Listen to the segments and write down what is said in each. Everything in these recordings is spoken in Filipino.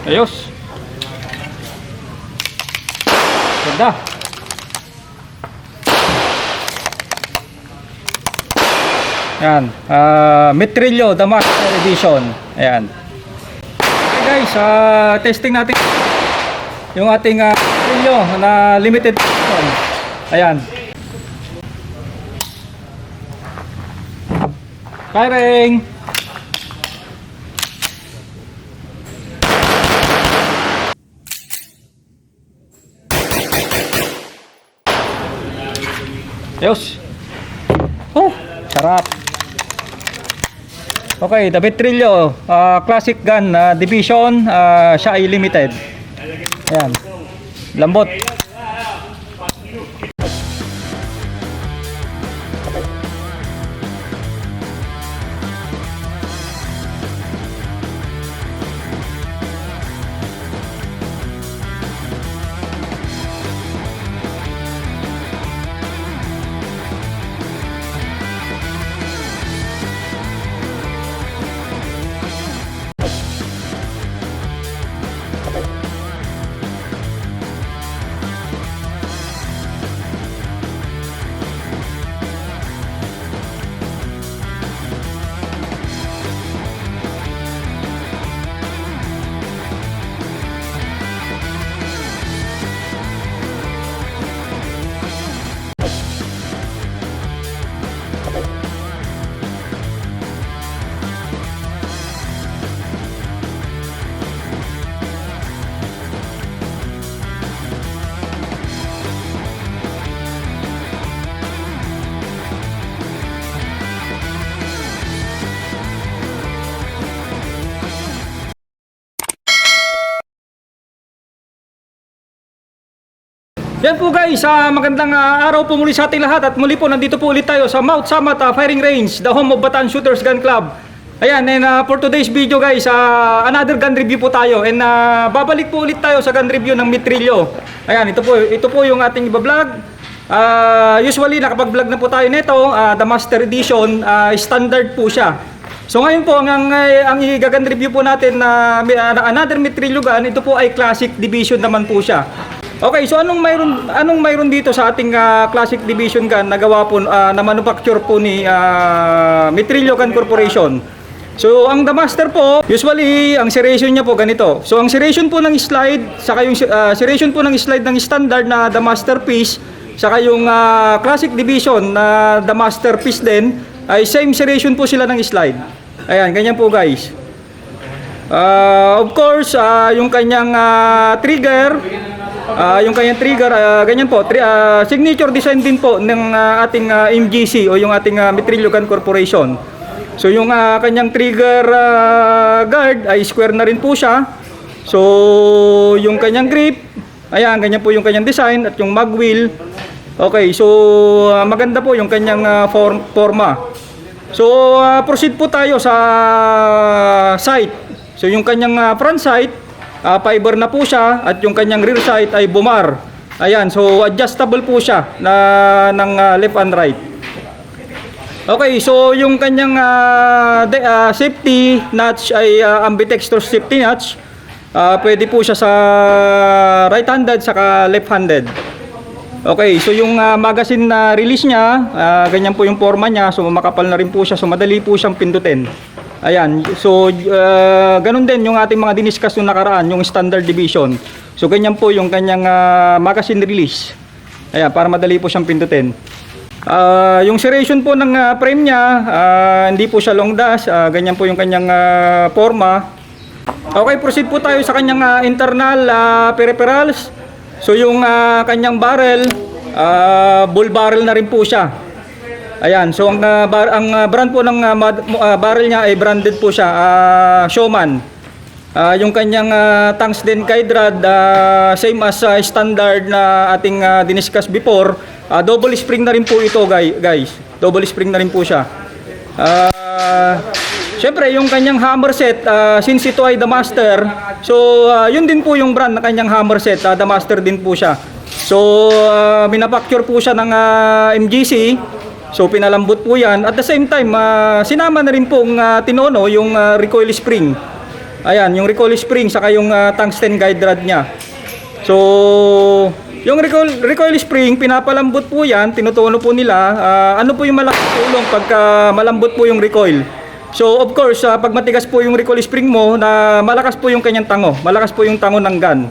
Ayos. Ganda. Yan. Metrillo Damaster Edition. Ayan. Okay guys, testing natin yung ating Metrillo na limited edition. Ayan. Firing. Ayos. Oh, sarap. Okay, the Metrillo classic gun division, siya ay limited. Ayan. Lambot. Yan po guys, magandang araw po muli sa ating lahat at muli po nandito po ulit tayo sa Mount Samat Firing Range, the home of Bataan Shooters Gun Club. Ayan, and for today's video guys, another gun review po tayo and babalik po ulit tayo sa gun review ng Metrillo. Ayan, ito po yung ating iba-vlog. Usually nakapag-vlog na po tayo nito, the Master Edition, standard po siya. So ngayon po, ang i-gun review po natin na another Metrillo gun, ito po ay Classic Division naman po siya. Okay, so anong mayroon dito sa ating Classic Division gun na gawa po na manufacture po ni Metrillo Gun Corporation. So ang Damaster po, usually ang serration niya po ganito. So ang serration po ng slide, saka yung serration po ng slide ng standard na Damaster piece, saka yung Classic Division na Damaster piece din, ay same serration po sila ng slide. Ayan, ganyan po guys. Of course, yung kanyang trigger, ganyan po, signature design din po ng ating MGC o yung ating Metrillo Gun Corporation. So yung kanyang trigger guard ay square na rin po siya. So yung kanyang grip, ayan, ganyan po yung kanyang design at yung mag wheel. Okay, so maganda po yung kanyang forma. So proceed po tayo sa sight. So yung kanyang front sight, fiber na po siya at yung kanyang rear sight ay bumar. Ayan, so adjustable po siya ng left and right. Okay, so yung kanyang safety notch ay ambidextrous safety notch. Pwede po siya sa right-handed saka left-handed. Okay, so yung magazine na release niya, ganyan po yung forma niya. So makapal na rin po siya, so madali po siyang pindutin. Ayan, so ganun din yung ating mga diniscuss nung nakaraan, yung standard division. So ganyan po yung kanyang magazine release. Ayan, para madali po siyang pindutin. Yung serration po ng frame niya, hindi po siya long dash, ganyan po yung kanyang forma. Okay, proceed po tayo sa kanyang internal peripherals. So yung kanyang barrel, bull barrel na rin po siya. Ayan, so ang brand po ng barrel niya ay branded po siya, Showman. Yung kanyang tanks din kay Drad, same as standard na ating diniscuss before. Double spring na rin po ito guys. Double spring na rin po siya. Siyempre yung kanyang hammer set, since ito ay Damaster, so yun din po yung brand na kanyang hammer set, Damaster din po siya. So minapacture po siya ng MGC. So pinalambot po yan. At the same time, sinama na rin pong tinono yung recoil spring. Ayan, yung recoil spring saka yung tungsten guide rod niya. So, yung recoil spring, pinapalambot po yan, tinutuno po nila. Ano po yung malaking tulong pagka malambot po yung recoil? So, of course, pag matigas po yung recoil spring mo, na malakas po yung kanyang tango. Malakas po yung tango ng gun.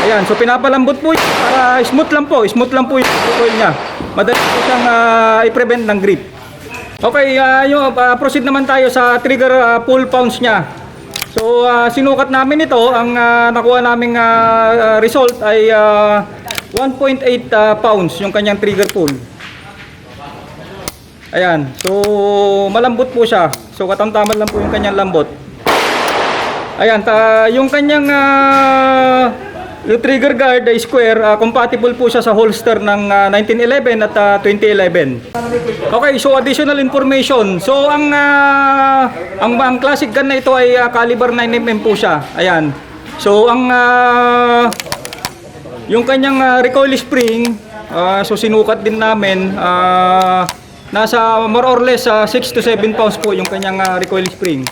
Ayan, so pinapalambot po yun para smooth lang po yung recoil niya. Madali po siyang i-prevent ng grip. Okay, proceed naman tayo sa trigger pull pounds niya. So, sinukat namin ito. Ang nakuha naming result ay 1.8 pounds yung kanyang trigger pull. Ayan. So, malambot po siya. So, katamtaman lang po yung kanyang lambot. Ayan. Yung kanyang yung trigger guard ay square. Compatible po siya sa holster ng 1911 at 2011. Okay, so additional information. So, ang classic gun na ito ay caliber 9mm po siya. Ayan. So, yung kanyang recoil spring, so sinukat din namin, nasa more or less 6 to 7 pounds po yung kanyang recoil spring.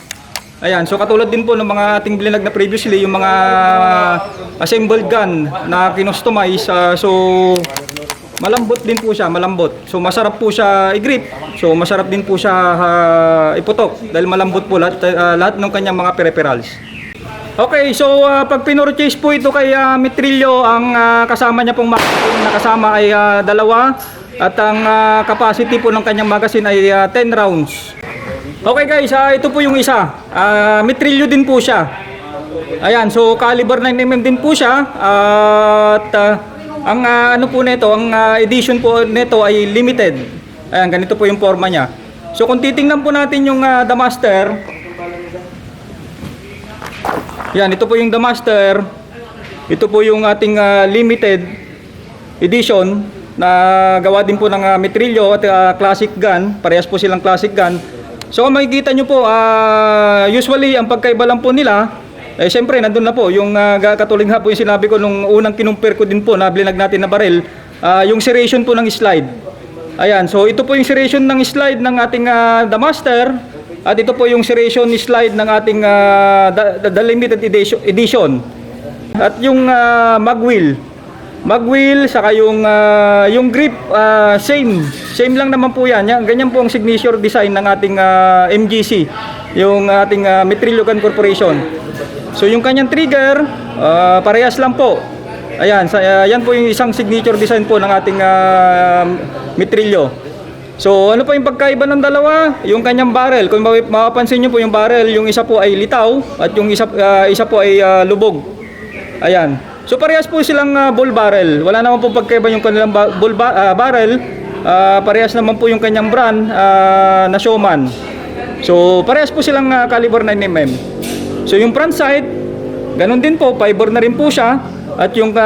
Ayan, so katulad din po ng mga ating blinag na previously, yung mga assembled gun na kinustomize, so malambot din po siya, malambot. So masarap po siya i-grip, so masarap din po siya iputok dahil malambot po lahat ng kanyang mga peripherals. Okay, so pag pinurchase po ito kay Mitrillo, ang kasama niya pong magazine na kasama ay dalawa at ang capacity po ng kanyang magazine ay 10 rounds. Okay guys, ito po yung isa. Mitrillo din po siya. Ayan, so caliber 9mm din po siya. At ang ano po nito, ang edition po nito ay limited. Ayan, ganito po yung forma niya. So kung titingnan po natin yung The Master. Yan, ito po yung The Master. Ito po yung ating limited edition na gawa din po ng Mitrillo at classic gun. Parehas po silang classic gun. So kung makikita nyo po, usually ang pagkaiba lang po nila, siyempre nandun na po yung katulad nga po yung sinabi ko nung unang kinumpir ko din po na blinag natin na baril, yung serration po ng slide. Ayan, so ito po yung serration ng slide ng ating The Master at ito po yung serration ni slide ng ating the limited edition. At yung mag-wheel saka yung grip, same lang naman po yan. Ganyan po ang signature design ng ating MGC, yung ating Mitrillo Gun Corporation. So yung kanyang trigger, parehas lang po. Ayan, yan po yung isang signature design po ng ating Mitrillo. So ano pa yung pagkaiba ng dalawa? Yung kanyang barrel, kung mapapansin nyo po yung barrel, yung isa po ay litaw at yung isa po ay lubog. Ayan. So parehas po silang bull barrel. Wala naman po pagkaiba yung kanilang bull barrel. Parehas naman po yung kanyang brand na Showman. So parehas po silang caliber 9mm. So yung front sight, ganun din po, fiber na rin po siya. At yung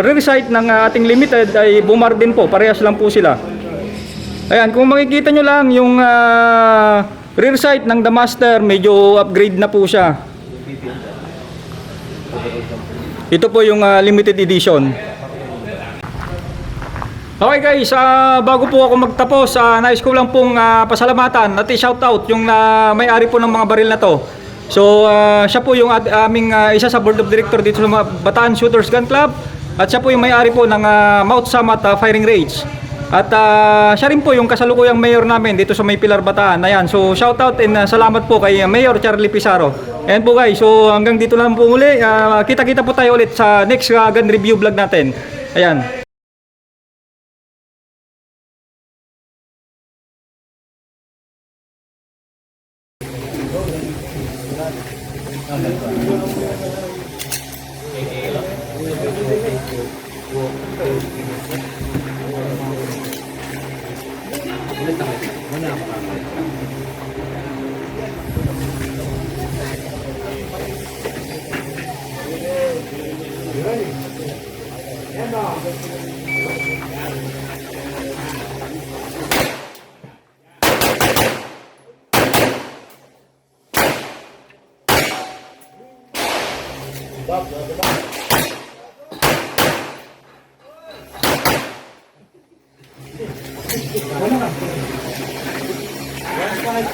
rear sight ng ating limited ay Bumar din po. Parehas lang po sila. Ayan, kung makikita nyo lang yung rear sight ng The Master, medyo upgrade na po siya. Ito po yung limited edition. Okay guys, bago po ako magtapos, nais ko lang pong pasalamatan at i-shoutout yung may-ari po ng mga baril na to. So siya po yung aming isa sa board of director dito sa Bataan Shooters Gun Club. At siya po yung may-ari po ng Mount Samat Firing Range. At siya rin po yung kasalukuyang mayor namin dito sa May Pilar, Bataan. Ayan, so shoutout and salamat po kay Mayor Charlie Pizarro. Ayan po guys, so hanggang dito lang po muli. Kita-kita po tayo ulit sa next gun review vlog natin. Ayan.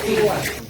Ano